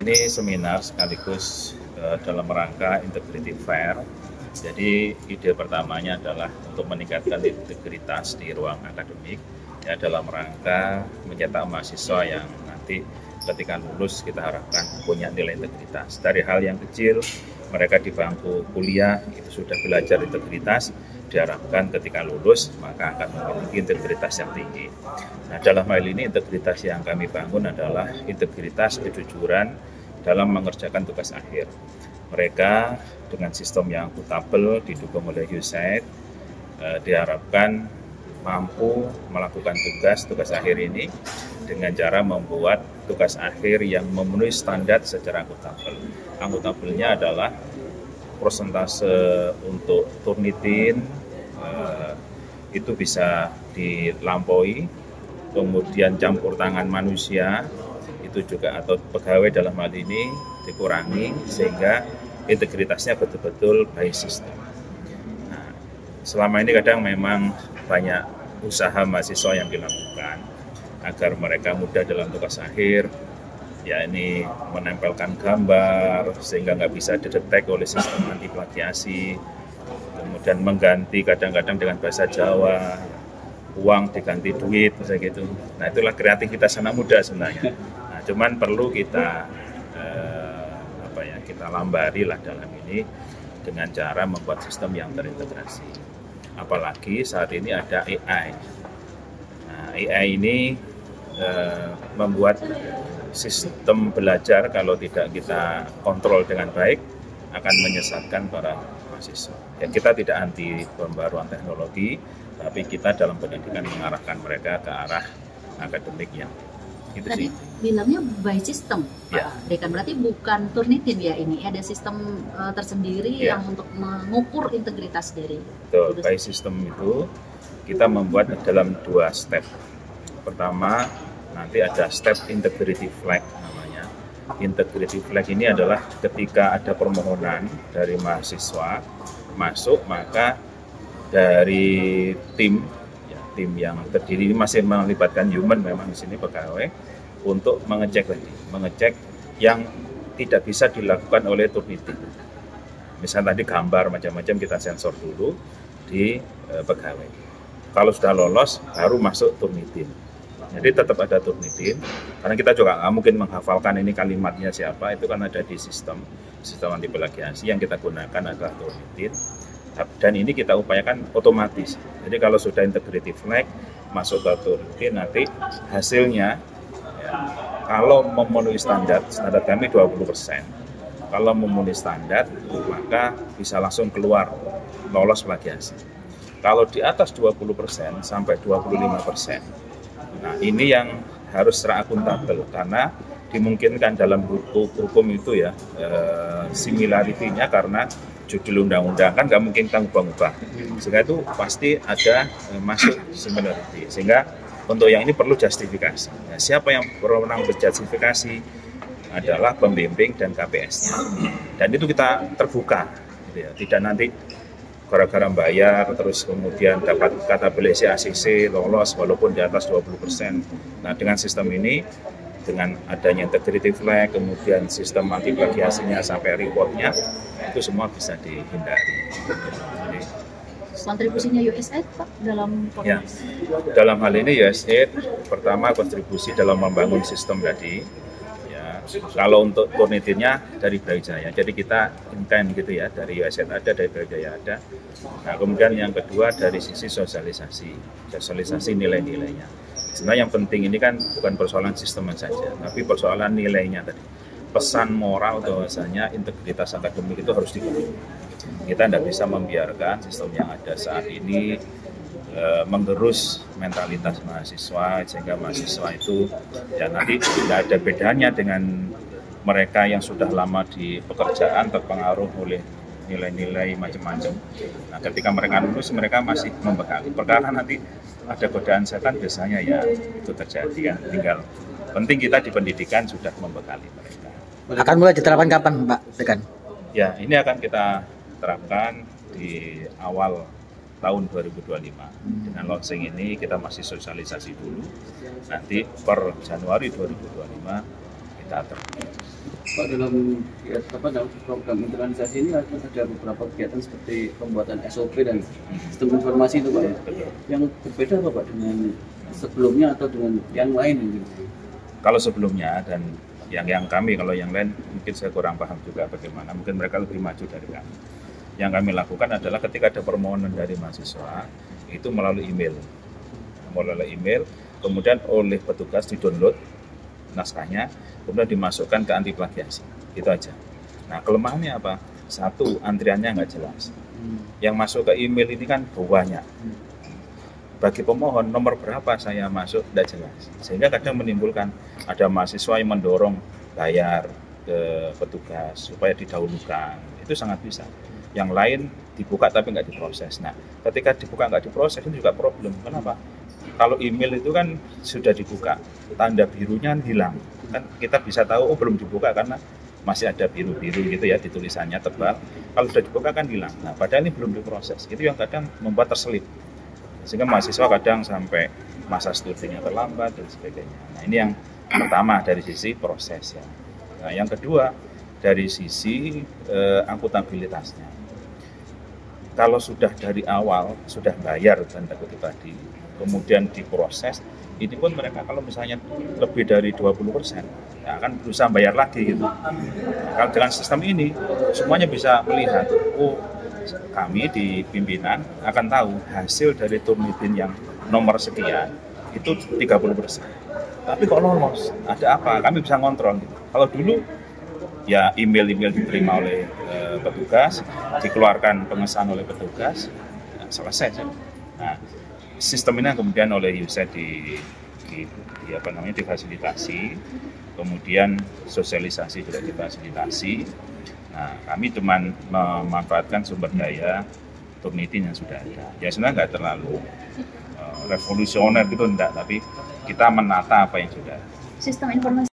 Ini seminar sekaligus dalam rangka Integrity Fair. Jadi ide pertamanya adalah untuk meningkatkan integritas di ruang akademik ya, dalam rangka mencetak mahasiswa yang nanti ketika lulus kita harapkan punya nilai integritas. Dari hal yang kecil, mereka di bangku kuliah itu sudah belajar integritas, diharapkan ketika lulus maka akan memiliki integritas yang tinggi. Nah, dalam hal ini integritas yang kami bangun adalah integritas kejujuran dalam mengerjakan tugas akhir. Mereka dengan sistem yang akuntabel didukung oleh USAID diharapkan mampu melakukan tugas akhir ini dengan cara membuat tugas akhir yang memenuhi standar secara akuntabel. Akuntabelnya adalah persentase untuk Turnitin itu bisa dilampaui, kemudian campur tangan manusia itu juga atau pegawai dalam hal ini dikurangi sehingga integritasnya betul-betul by system. Nah, selama ini kadang memang banyak usaha mahasiswa yang dilakukan agar mereka mudah dalam tugas akhir, ya ini menempelkan gambar sehingga nggak bisa didetek oleh sistem anti plagiasi, kemudian mengganti kadang-kadang dengan bahasa Jawa, uang diganti duit, misalnya gitu. Nah, itulah kreativitas anak muda sebenarnya. Nah, cuman perlu kita kita lambari lah dalam ini dengan cara membuat sistem yang terintegrasi. Apalagi saat ini ada AI. Nah, AI ini membuat sistem belajar kalau tidak kita kontrol dengan baik akan menyesatkan para mahasiswa. Ya, kita tidak anti pembaruan teknologi, tapi kita dalam pendidikan mengarahkan mereka ke arah akademik yang itu tadi sih. Bilangnya by system, Ya. Pak Dekan, berarti bukan Turnitin ya ini, ada sistem tersendiri Ya. yang untuk mengukur integritas dari Betul, by system itu kita membuat dalam 2 step. Pertama, nanti ada step integrity flag namanya. Integrity flag ini adalah ketika ada permohonan dari mahasiswa masuk, maka dari tim yang terdiri ini masih melibatkan human memang di sini pegawai untuk mengecek yang tidak bisa dilakukan oleh Turnitin. Misal tadi gambar macam-macam kita sensor dulu di pegawai. Kalau sudah lolos baru masuk Turnitin. Jadi tetap ada Turnitin karena kita juga nggak mungkin menghafalkan ini kalimatnya siapa, itu kan ada di sistem anti plagiasi yang kita gunakan adalah Turnitin. Dan ini kita upayakan otomatis. Jadi kalau sudah integrity flag masuk ke Turnitin, nanti hasilnya ya, kalau memenuhi standar kami 20%. Kalau memenuhi standar maka bisa langsung keluar lolos plagiasi. Kalau di atas 20% sampai 25%. Nah, ini yang harus secara akuntabel karena dimungkinkan dalam hukum itu ya similarity-nya karena judul undang-undang kan nggak mungkin kita ubah-ubah, sehingga itu pasti ada masuk similarity, sehingga untuk yang ini perlu justifikasi. Nah, siapa yang berwenang berjustifikasi adalah pembimbing dan KPS-nya, dan itu kita terbuka, gitu ya. Tidak nanti gara-gara bayar terus kemudian dapat kata belesi ACC lolos walaupun di atas 20%. Nah, dengan sistem ini, dengan adanya integrity flag, kemudian sistem anti plagiasinya sampai reportnya, itu semua bisa dihindari. Jadi, kontribusinya USAID, Pak, dalam ya, dalam hal ini USAID pertama kontribusi dalam membangun sistem tadi. Ya, kalau untuk Turnitinnya dari Brawijaya, jadi kita intent gitu ya, dari USAID ada, dari Brawijaya ada. Nah, kemudian yang kedua dari sisi sosialisasi nilai-nilainya. Sebenarnya yang penting ini kan bukan persoalan sistem saja, tapi persoalan nilainya tadi. Pesan moral bahwasanya integritas akademik itu harus dibangun. Kita tidak bisa membiarkan sistem yang ada saat ini menggerus mentalitas mahasiswa, sehingga mahasiswa itu ya nanti tidak ada bedanya dengan mereka yang sudah lama di pekerjaan terpengaruh oleh nilai-nilai macam-macam. Nah, ketika mereka lulus, mereka masih membekali. Perkara nanti ada godaan setan biasanya ya itu terjadi kan. Tinggal penting kita di pendidikan sudah membekali mereka. Akan mulai diterapkan kapan, Pak Dekan? Ya, ini akan kita terapkan di awal tahun 2025. Dengan launching ini kita masih sosialisasi dulu. Nanti per Januari 2025 kita terapkan. Pak, dalam program internalisasi ini ada beberapa kegiatan seperti pembuatan SOP dan sistem informasi itu Pak ya. Yang berbeda apa Pak dengan sebelumnya atau dengan yang lain? Kalau sebelumnya dan yang kami, kalau yang lain mungkin saya kurang paham juga bagaimana, mungkin mereka lebih maju dari kami. Yang kami lakukan adalah ketika ada permohonan dari mahasiswa itu melalui email, kemudian oleh petugas di-download naskahnya, kemudian dimasukkan ke anti plagiasi, itu aja. Nah, kelemahannya apa? Satu, antriannya nggak jelas. Yang masuk ke email ini kan banyak. Bagi pemohon, nomor berapa saya masuk, tidak jelas. Sehingga kadang menimbulkan ada mahasiswa yang mendorong bayar ke petugas supaya didahulukan. Itu sangat bisa. Yang lain dibuka tapi nggak diproses. Nah, ketika dibuka nggak diproses, itu juga problem. Kenapa? Kalau email itu kan sudah dibuka, tanda birunya hilang. Kan kita bisa tahu, oh belum dibuka karena masih ada biru-biru gitu ya, di tulisannya tebal. Kalau sudah dibuka kan hilang. Nah, padahal ini belum diproses. Itu yang kadang membuat terselip. Sehingga mahasiswa kadang sampai masa studinya terlambat dan sebagainya. Nah, ini yang pertama dari sisi proses ya. Nah, yang kedua dari sisi akuntabilitasnya. Kalau sudah dari awal sudah bayar tanda kutip tadi, kemudian diproses, ini pun mereka kalau misalnya lebih dari 20%, ya akan berusaha bayar lagi gitu. Kalau dengan sistem ini semuanya bisa melihat, oh kami di pimpinan akan tahu hasil dari Turnitin yang nomor sekian itu 30%. Tapi kok lolos, ada apa? Kami bisa ngontrol. Gitu. Kalau dulu ya email diterima oleh petugas, dikeluarkan pengesahan oleh petugas, ya, selesai. Nah, sistem ini kemudian oleh USAID difasilitasi, kemudian sosialisasi juga difasilitasi. Nah, kami cuma memanfaatkan sumber daya Turnitin yang sudah ada. Ya sebenarnya nggak terlalu revolusioner gitu enggak, tapi kita menata apa yang sudah ada. Sistem informasi